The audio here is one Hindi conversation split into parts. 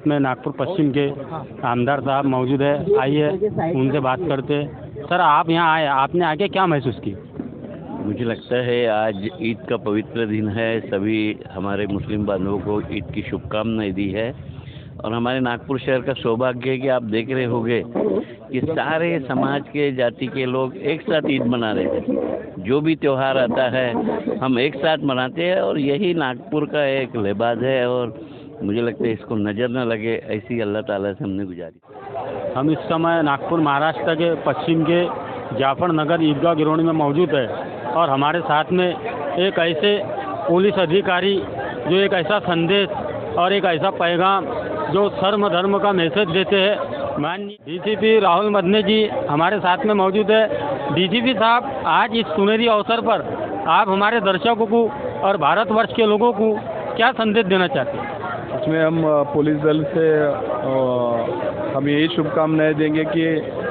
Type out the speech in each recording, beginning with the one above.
साथ में नागपुर पश्चिम के आमदार साहब मौजूद है। आइए उनसे बात करते हैं। सर, आप यहाँ आए, आपने आके क्या महसूस की? मुझे लगता है आज ईद का पवित्र दिन है। सभी हमारे मुस्लिम बांधवों को ईद की शुभकामनाएं दी है और हमारे नागपुर शहर का सौभाग्य है कि आप देख रहे होंगे कि सारे समाज के जाति के लोग एक साथ ईद मना रहे हैं। जो भी त्यौहार आता है हम एक साथ मनाते हैं और यही नागपुर का एक लिबास है और मुझे लगता है इसको नज़र न लगे ऐसी अल्लाह ताला से हमने गुजारिश। हम इस समय नागपुर महाराष्ट्र के पश्चिम के जाफर नगर ईदगाह गिरोनी में मौजूद है और हमारे साथ में एक ऐसे पुलिस अधिकारी जो एक ऐसा संदेश और एक ऐसा पैगाम जो सर्व धर्म का मैसेज देते हैं, माननीय डीसीपी राहुल मदने जी हमारे साथ में मौजूद है। डीसीपी साहब, आज इस सुनहरी अवसर पर आप हमारे दर्शकों को और भारतवर्ष के लोगों को क्या संदेश देना चाहते हैं? इसमें हम पुलिस दल से हम यही शुभकामनाएं देंगे कि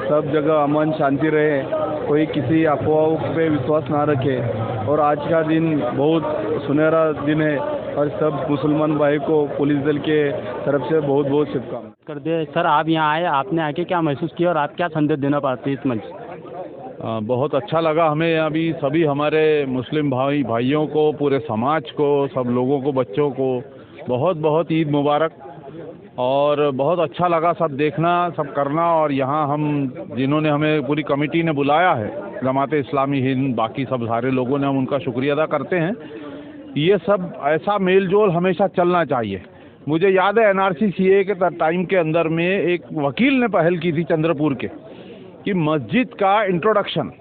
सब जगह अमन शांति रहे, कोई किसी अफवाहों पे विश्वास ना रखे और आज का दिन बहुत सुनहरा दिन है और सब मुसलमान भाई को पुलिस दल के तरफ से बहुत बहुत शुभकामनाएं कर दे। सर, आप यहाँ आए, आपने आके क्या महसूस किया और आप क्या संदेश देना पाते हैं इस मंच? बहुत अच्छा लगा हमें अभी सभी हमारे मुस्लिम भाइयों को, पूरे समाज को, सब लोगों को, बच्चों को बहुत बहुत ईद मुबारक। और बहुत अच्छा लगा सब देखना, सब करना। और यहाँ हम जिन्होंने हमें पूरी कमेटी ने बुलाया है, जमात इस्लामी हिंद, बाकी सब सारे लोगों ने, हम उनका शुक्रिया अदा करते हैं। ये सब ऐसा मेल जोल हमेशा चलना चाहिए। मुझे याद है एनआरसी सीए के टाइम के अंदर में एक वकील ने पहल की थी चंद्रपुर के कि मस्जिद का इंट्रोडक्शन,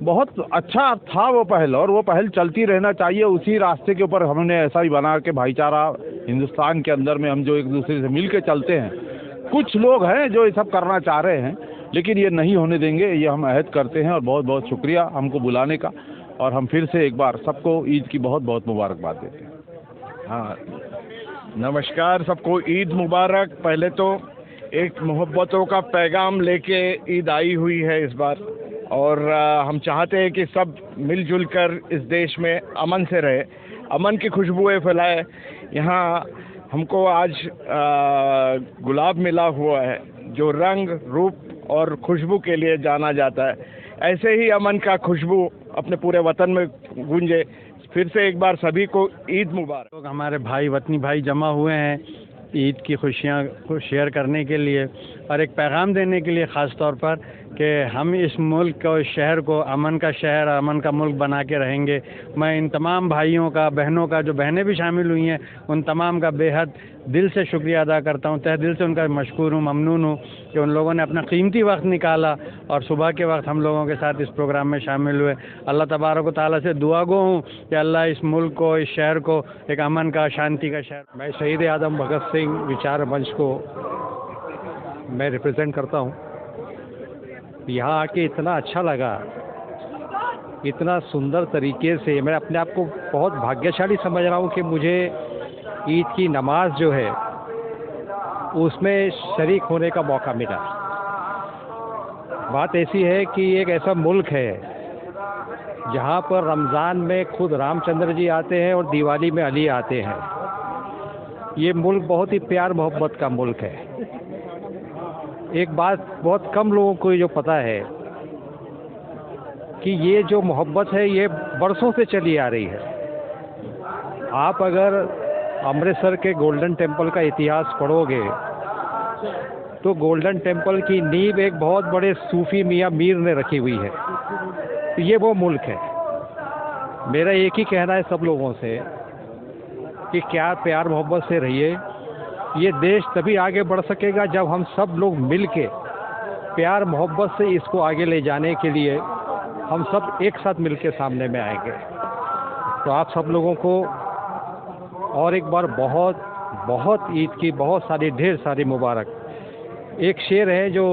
बहुत अच्छा था वो पहल और वो पहल चलती रहना चाहिए। उसी रास्ते के ऊपर हमने ऐसा ही बना के भाईचारा हिंदुस्तान के अंदर में हम जो एक दूसरे से मिल के चलते हैं। कुछ लोग हैं जो ये सब करना चाह रहे हैं लेकिन ये नहीं होने देंगे, ये हम अहद करते हैं। और बहुत बहुत शुक्रिया हमको बुलाने का और हम फिर से एक बार सबको ईद की बहुत बहुत मुबारकबाद देते हैं। हाँ, नमस्कार, सबको ईद मुबारक। पहले तो एक मोहब्बतों का पैगाम लेके ईद आई हुई है इस बार और हम चाहते हैं कि सब मिलजुल कर इस देश में अमन से रहे, अमन की खुशबुएं फैलाए। यहाँ हमको आज गुलाब मिला हुआ है जो रंग, रूप और खुशबू के लिए जाना जाता है। ऐसे ही अमन का खुशबू अपने पूरे वतन में गूंजे। फिर से एक बार सभी को ईद मुबारक। लोग हमारे भाई वतनी भाई जमा हुए हैं ईद की खुशियाँ को शेयर करने के लिए और एक पैगाम देने के लिए ख़ास तौर पर कि हम इस मुल्क को, शहर को अमन का शहर, अमन का मुल्क बना के रहेंगे। मैं इन तमाम भाइयों का, बहनों का, जो बहनें भी शामिल हुई हैं, उन तमाम का बेहद दिल से शुक्रिया अदा करता हूँ। तहे दिल से उनका मशकूर हूँ, ममनून हूँ कि उन लोगों ने अपना कीमती वक्त निकाला और सुबह के वक्त हम लोगों के साथ इस प्रोग्राम में शामिल हुए। अल्लाह तबारक व तआला से दुआ गो हूँ कि अल्लाह इस मुल्क को, इस शहर को एक अमन का, शांति का शहर। मैं शहीद आदम भगत सिंह विचार मंच को मैं रिप्रेजेंट करता हूँ। यहाँ आके इतना अच्छा लगा, इतना सुंदर तरीके से मैं अपने आप को बहुत भाग्यशाली समझ रहा हूँ कि मुझे ईद की नमाज जो है उसमें शरीक होने का मौका मिला। बात ऐसी है कि एक ऐसा मुल्क है जहाँ पर रमज़ान में खुद रामचंद्र जी आते हैं और दिवाली में अली आते हैं। ये मुल्क बहुत ही प्यार मोहब्बत का मुल्क है। एक बात बहुत कम लोगों को जो पता है कि ये जो मोहब्बत है ये बरसों से चली आ रही है। आप अगर अमृतसर के गोल्डन टेम्पल का इतिहास पढ़ोगे तो गोल्डन टेम्पल की नींव एक बहुत बड़े सूफी मियाँ मीर ने रखी हुई है। तो ये वो मुल्क है। मेरा एक ही कहना है सब लोगों से कि क्या प्यार मोहब्बत से रहिए। ये देश तभी आगे बढ़ सकेगा जब हम सब लोग मिल के प्यार मोहब्बत से इसको आगे ले जाने के लिए हम सब एक साथ मिल के सामने में आएंगे। तो आप सब लोगों को और एक बार बहुत बहुत ईद की बहुत सारी, ढेर सारी मुबारक। एक शेर है जो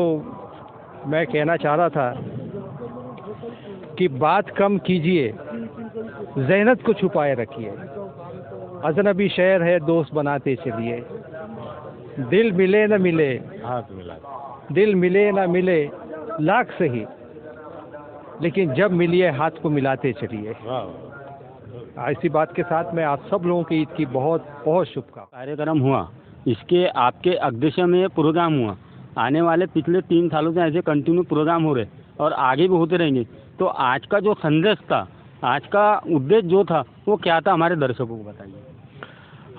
मैं कहना चाह रहा था कि बात कम कीजिए, ज़हनत को छुपाए रखिए। अजनबी शहर है, दोस्त बनाते चलिए। दिल मिले न मिले, हाथ मिला, दिल मिले न मिले लाख सही, लेकिन जब मिलिए हाथ को मिलाते चलिए। ऐसी बात के साथ मैं आप सब लोगों की ईद की बहुत बहुत शुभकामनाएं। कार्यक्रम हुआ इसके आपके अध्यक्ष में प्रोग्राम हुआ, आने वाले पिछले 3 सालों से ऐसे कंटिन्यू प्रोग्राम हो रहे और आगे भी होते रहेंगे। तो आज का जो संदेश था, आज का उद्देश्य जो था वो क्या था, हमारे दर्शकों को बताइए।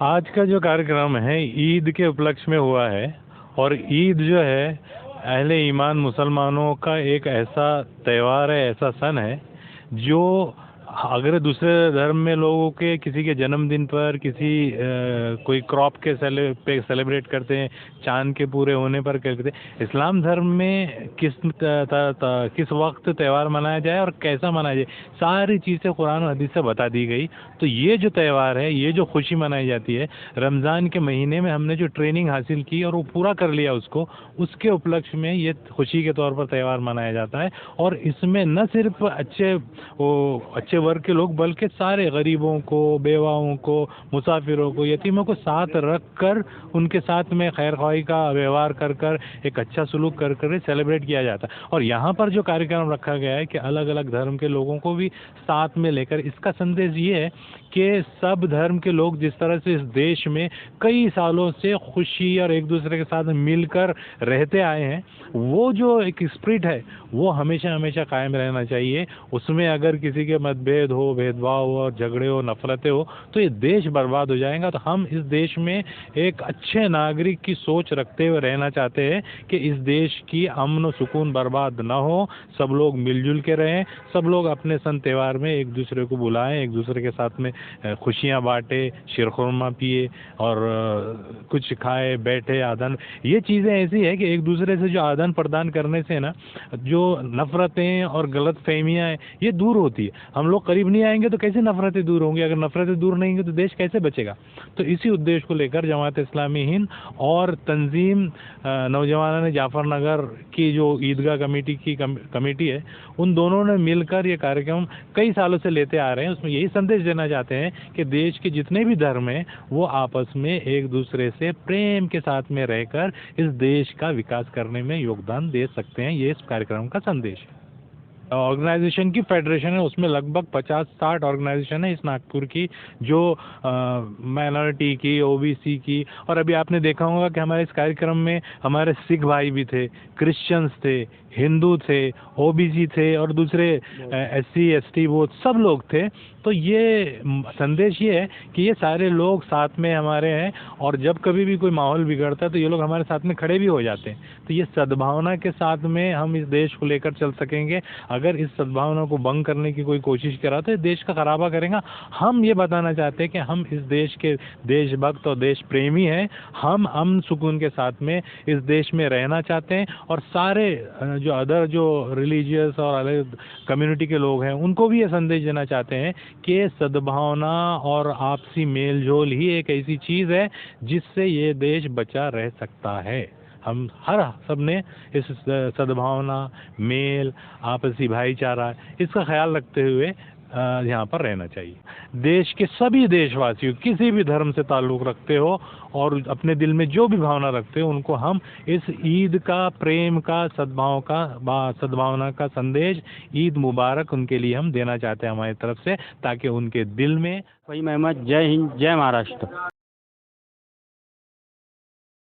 आज का जो कार्यक्रम है ईद के उपलक्ष्य में हुआ है और ईद जो है अहले ईमान मुसलमानों का एक ऐसा त्यौहार है, ऐसा सन है जो अगर दूसरे धर्म में लोगों के किसी के जन्मदिन पर किसी कोई क्रॉप के सेलिब्रेट करते हैं, चांद के पूरे होने पर करते हैं, इस्लाम धर्म में किस वक्त त्यौहार मनाया जाए और कैसा मनाया जाए, सारी चीज़ें कुरान और हदीस से बता दी गई। तो ये जो त्यौहार है, ये जो खुशी मनाई जाती है, रमज़ान के महीने में हमने जो ट्रेनिंग हासिल की और वो पूरा कर लिया उसको, उसके उपलक्ष्य में ये खुशी के तौर पर त्यौहार मनाया जाता है। और इसमें न सिर्फ अच्छे वर्ग के लोग बल्कि सारे गरीबों को, बेवाओं को, मुसाफिरों को, यतीमों को साथ रख कर उनके साथ में खैर ख्वाही का व्यवहार कर कर एक अच्छा सलूक कर कर सेलिब्रेट किया जाता है। और यहाँ पर जो कार्यक्रम रखा गया है कि अलग अलग धर्म के लोगों को भी साथ में लेकर, इसका संदेश ये है कि सब धर्म के लोग जिस तरह से इस देश में कई सालों से खुशी और एक दूसरे के साथ मिलकर रहते आए हैं, वो जो एक स्पिरिट है वो हमेशा हमेशा कायम रहना चाहिए। उसमें अगर किसी के मतभेद हो, भेदभाव हो, झगड़े हो, नफरतें हो, तो ये देश बर्बाद हो जाएगा। तो हम इस देश में एक अच्छे नागरिक की सोच रखते हुए रहना चाहते हैं कि इस देश की अमन और सुकून बर्बाद ना हो, सब लोग मिलजुल के रहें, सब लोग अपने सन त्यौहार में एक दूसरे को बुलाएं, एक दूसरे के साथ में खुशियाँ बांटे, शीरखुरमा पिए और कुछ खाए, बैठे, आदान। ये चीज़ें ऐसी है कि एक दूसरे से जो आदान प्रदान करने से ना जो नफ़रतें और गलत फहमियाँ हैं ये दूर होती है। हम लोग करीब नहीं आएंगे तो कैसे नफ़रतें दूर होंगी, अगर नफ़रतें दूर नहीं होंगी तो देश कैसे बचेगा। तो इसी उद्देश्य को लेकर जमात इस्लामी हिंद और तंजीम नौजवान जाफ़र नगर की जो ईदगाह कमेटी की कमेटी है, उन दोनों ने मिलकर ये कार्यक्रम कई सालों से लेते आ रहे हैं। उसमें यही संदेश देना चाहते हैं कि देश के जितने भी धर्म हैं वो आपस में एक दूसरे से प्रेम के साथ में रहकर इस देश का विकास करने में योगदान दे सकते हैं। ये इस कार्यक्रम का संदेश है। ऑर्गेनाइजेशन की फेडरेशन है, उसमें लगभग 50-60 ऑर्गेनाइजेशन है इस नागपुर की, जो माइनॉरिटी की, ओबीसी की, और अभी आपने देखा होगा कि हमारे इस कार्यक्रम में हमारे सिख भाई भी थे, क्रिश्चियंस थे, हिंदू थे, ओबीसी थे और दूसरे एससी एसटी वो सब लोग थे। तो ये संदेश ये है कि ये सारे लोग साथ में हमारे हैं और जब कभी भी कोई माहौल बिगड़ता है तो ये लोग हमारे साथ में खड़े भी हो जाते हैं। तो ये सद्भावना के साथ में हम इस देश को लेकर चल सकेंगे। अगर इस सद्भावना को भंग करने की कोई कोशिश करा तो देश का खराबा करेगा। हम ये बताना चाहते हैं कि हम इस देश के देशभक्त और देश प्रेमी हैं। हम अमन सुकून के साथ में इस देश में रहना चाहते हैं और सारे जो अदर जो रिलीजियस और अलग कम्युनिटी के लोग हैं उनको भी ये संदेश देना चाहते हैं कि सद्भावना और आपसी मेल जोल ही एक ऐसी चीज़ है जिससे ये देश बचा रह सकता है। हम सब ने इस सद्भावना, मेल, आपसी भाईचारा इसका ख्याल रखते हुए यहाँ पर रहना चाहिए। देश के सभी देशवासियों किसी भी धर्म से ताल्लुक़ रखते हो और अपने दिल में जो भी भावना रखते हो उनको हम इस ईद का, प्रेम का, सद्भावना का संदेश, ईद मुबारक उनके लिए हम देना चाहते हैं हमारी तरफ से, ताकि उनके दिल में। भाई महमद, जय हिंद, जय महाराष्ट्र।